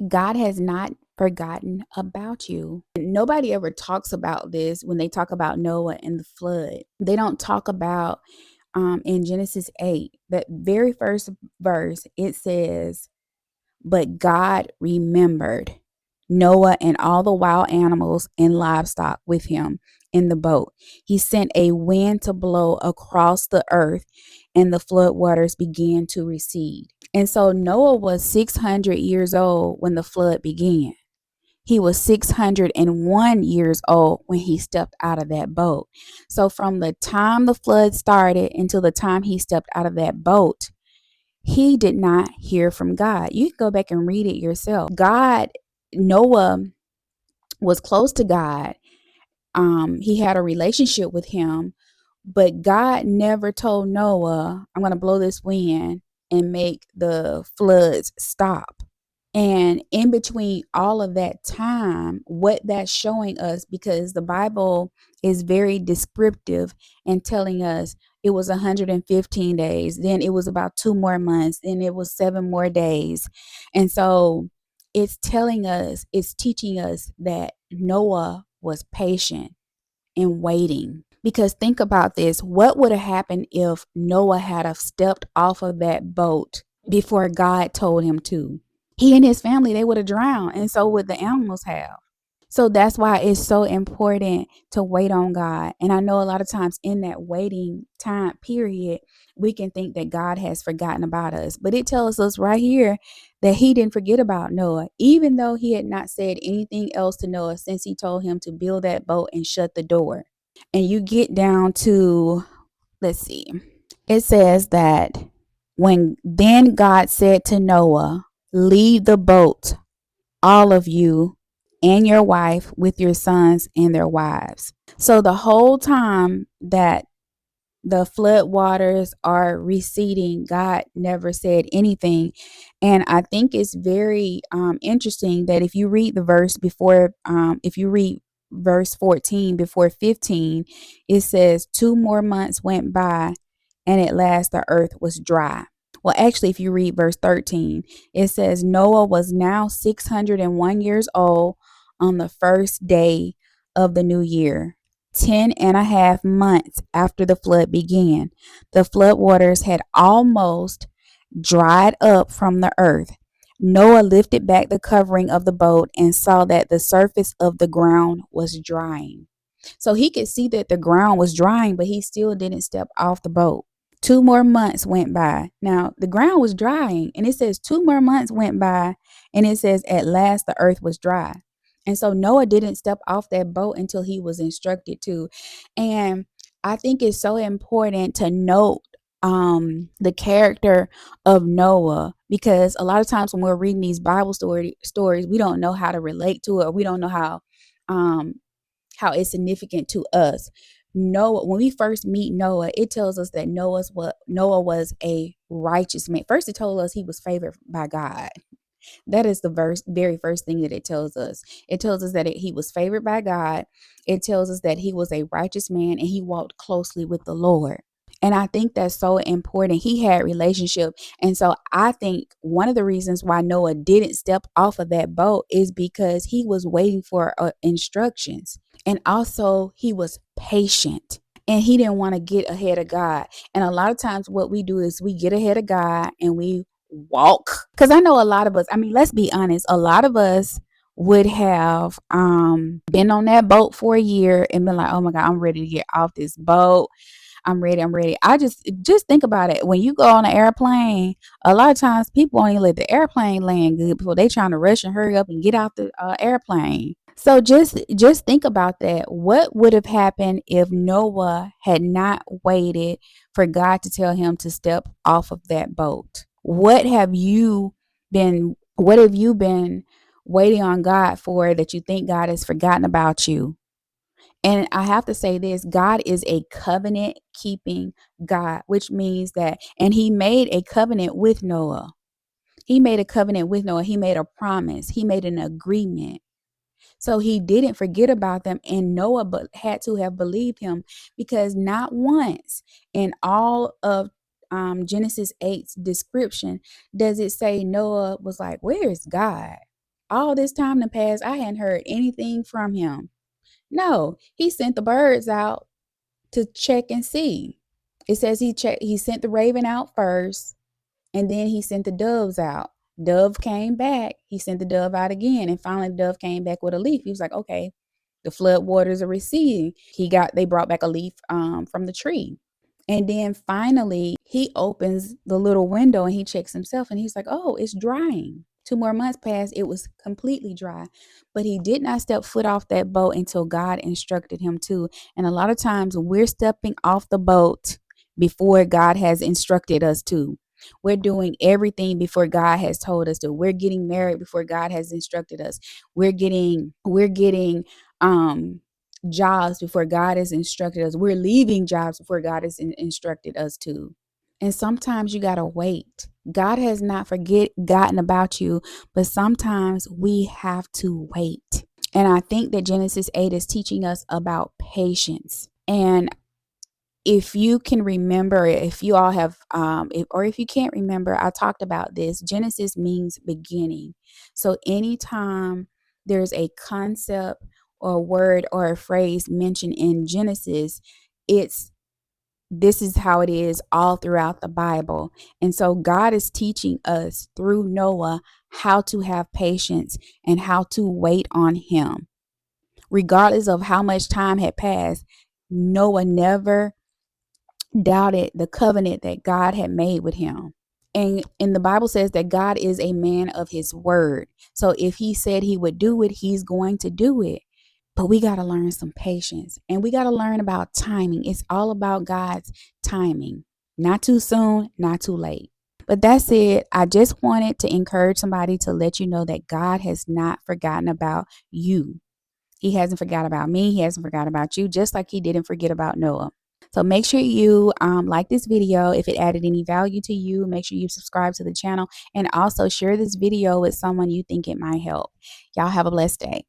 God has not forgotten about you. Nobody ever talks about this when they talk about Noah and the flood. They don't talk about in Genesis 8, that very first verse, it says, "But God remembered Noah and all the wild animals and livestock with him in the boat. He sent a wind to blow across the earth, and the flood waters began to recede." And so Noah was 600 years old when the flood began. He was 601 years old when he stepped out of that boat. So from the time the flood started until the time he stepped out of that boat, he did not hear from God. You can go back and read it yourself. Noah was close to God. He had a relationship with him, but God never told Noah, "I'm going to blow this wind and make the floods stop." And in between all of that time, what that's showing us, because the Bible is very descriptive and telling us it was 115 days, then it was about 2 more months, then it was 7 more days. And so it's telling us, it's teaching us that Noah was patient and waiting. Because think about this, what would have happened if Noah had have stepped off of that boat before God told him to? He and his family, they would have drowned, and so would the animals have. So that's why it's so important to wait on God. And I know a lot of times in that waiting time period, we can think that God has forgotten about us. But it tells us right here that he didn't forget about Noah, even though he had not said anything else to Noah since he told him to build that boat and shut the door. And you get down to, let's see, it says that when then God said to Noah, "Leave the boat, all of you and your wife with your sons and their wives." So the whole time that the flood waters are receding, God never said anything. And I think it's very interesting that if you read the verse before, if you read verse 14 before 15, it says 2 more months went by, and at last the earth was dry. Well, actually, if you read verse 13, it says Noah was now 601 years old on the first day of the new year, 10.5 months after the flood began. The flood waters had almost dried up from the earth. Noah lifted back the covering of the boat and saw that the surface of the ground was drying. So he could see that the ground was drying, but he still didn't step off the boat. 2 more months went by. Now, the ground was drying, and it says 2 more months went by, and it says at last the earth was dry. And so Noah didn't step off that boat until he was instructed to. And I think it's so important to note the character of Noah, because a lot of times when we're reading these Bible stories, we don't know how to relate to it, or we don't know um how it's significant to us. Noah, when we first meet Noah, it tells us that Noah was a righteous man. First, it told us he was favored by God. That is the very first thing that it tells us. It tells us that he was favored by God. It tells us that he was a righteous man and he walked closely with the Lord. And I think that's so important. He had relationship. And so I think one of the reasons why Noah didn't step off of that boat is because he was waiting for instructions. And also he was patient. And he didn't want to get ahead of God. And a lot of times what we do is we get ahead of God and we walk. Because I know a lot of us, I mean, let's be honest, a lot of us would have been on that boat for a year and been like, "Oh my God, I'm ready to get off this boat. I'm ready." I just think about it. When you go on an airplane, a lot of times people only let the airplane land good before they trying to rush and hurry up and get out the airplane. So just think about that. What would have happened if Noah had not waited for God to tell him to step off of that boat? What have you been waiting on God for that you think God has forgotten about you? And I have to say this, God is a covenant keeping God, which means that, and he made a covenant with Noah. He made a covenant with Noah. He made a promise. He made an agreement. So he didn't forget about them, and Noah had to have believed him, because not once in all of Genesis 8's description does it say Noah was like, "Where is God?" All this time to pass, I hadn't heard anything from him. No, he sent the birds out to check and see. It says he sent the raven out first, and then he sent the doves out. Dove came back. He sent the dove out again, and finally the dove came back with a leaf. He was like, okay, the flood waters are receding. They brought back a leaf from the tree. And then finally he opens the little window and he checks himself and he's like, oh, it's drying. 2 more months passed, it was completely dry. But he did not step foot off that boat until God instructed him to. And a lot of times we're stepping off the boat before God has instructed us to. We're doing everything before God has told us to. We're getting married before God has instructed us. We're getting jobs before God has instructed us. We're leaving jobs before God has instructed us to. And sometimes you got to wait. God has not forgotten about you, but sometimes we have to wait. And I think that Genesis 8 is teaching us about patience. And if you can remember, if you all have, if you can't remember, I talked about this. Genesis means beginning. So anytime there's a concept or a word or a phrase mentioned in Genesis, this is how it is all throughout the Bible. And so God is teaching us through Noah how to have patience and how to wait on him. Regardless of how much time had passed, Noah never doubted the covenant that God had made with him. And the Bible says that God is a man of his word. So if he said he would do it, he's going to do it. But we got to learn some patience and we got to learn about timing. It's all about God's timing. Not too soon, not too late. But that's it. I just wanted to encourage somebody to let you know that God has not forgotten about you. He hasn't forgotten about me. He hasn't forgotten about you, just like he didn't forget about Noah. So make sure you like this video. If it added any value to you, make sure you subscribe to the channel and also share this video with someone you think it might help. Y'all have a blessed day.